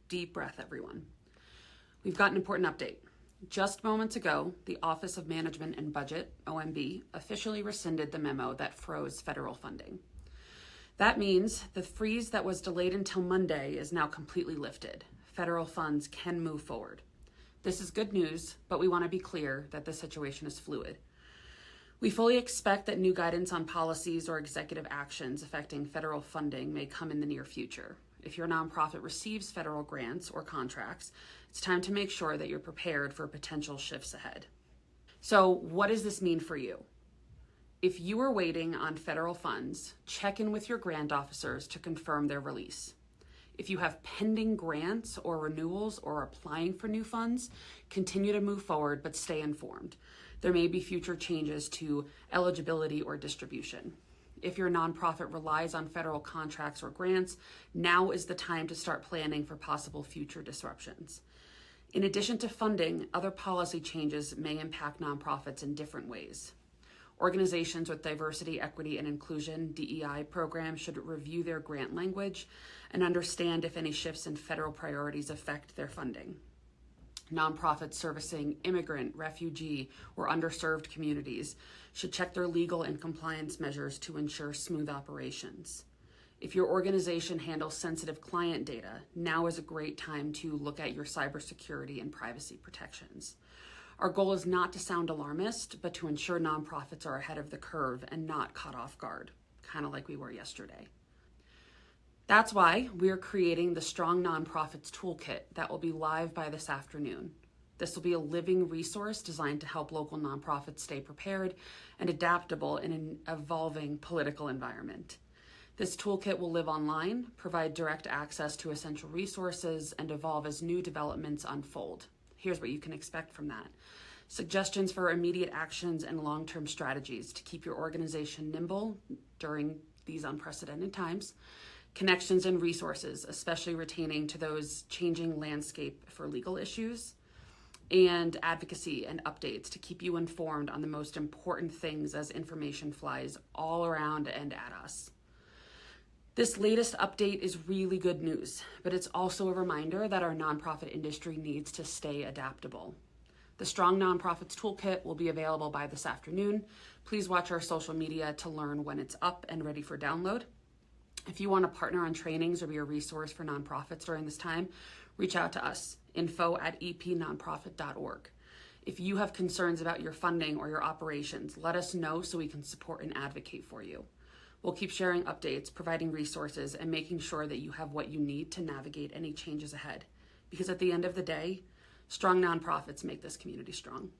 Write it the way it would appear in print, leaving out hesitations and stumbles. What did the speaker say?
Deep breath, everyone. We've got an important update. Just moments ago, the Office of Management and Budget, OMB, officially rescinded the memo that froze federal funding. That means the freeze that was delayed until Monday is now completely lifted. Federal funds can move forward. This is good news, but we want to be clear that the situation is fluid. We fully expect that new guidance on policies or executive actions affecting federal funding may come in the near future. If your nonprofit receives federal grants or contracts, it's time to make sure that you're prepared for potential shifts ahead. So, what does this mean for you? If you are waiting on federal funds, check in with your grant officers to confirm their release. If you have pending grants or renewals or applying for new funds, continue to move forward, but stay informed. There may be future changes to eligibility or distribution. If your nonprofit relies on federal contracts or grants, now is the time to start planning for possible future disruptions. In addition to funding, other policy changes may impact nonprofits in different ways. Organizations with diversity, equity, and inclusion (DEI) programs should review their grant language and understand if any shifts in federal priorities affect their funding. Nonprofits servicing immigrant, refugee, or underserved communities should check their legal and compliance measures to ensure smooth operations. If your organization handles sensitive client data, now is a great time to look at your cybersecurity and privacy protections. Our goal is not to sound alarmist, but to ensure nonprofits are ahead of the curve and not caught off guard, kind of like we were yesterday. That's why we are creating the Strong Nonprofits Toolkit that will be live by this afternoon. This will be a living resource designed to help local nonprofits stay prepared and adaptable in an evolving political environment. This toolkit will live online, provide direct access to essential resources, and evolve as new developments unfold. Here's what you can expect from that. Suggestions for immediate actions and long-term strategies to keep your organization nimble during these unprecedented times. Connections and resources, especially retaining to those changing landscape for legal issues. And advocacy and updates to keep you informed on the most important things as information flies all around and at us. This latest update is really good news, but it's also a reminder that our nonprofit industry needs to stay adaptable. The Strong Nonprofits Toolkit will be available by this afternoon. Please watch our social media to learn when it's up and ready for download. If you want to partner on trainings or be a resource for nonprofits during this time, reach out to us, info@epnonprofit.org. If you have concerns about your funding or your operations, let us know so we can support and advocate for you. We'll keep sharing updates, providing resources, and making sure that you have what you need to navigate any changes ahead. Because at the end of the day, strong nonprofits make this community strong.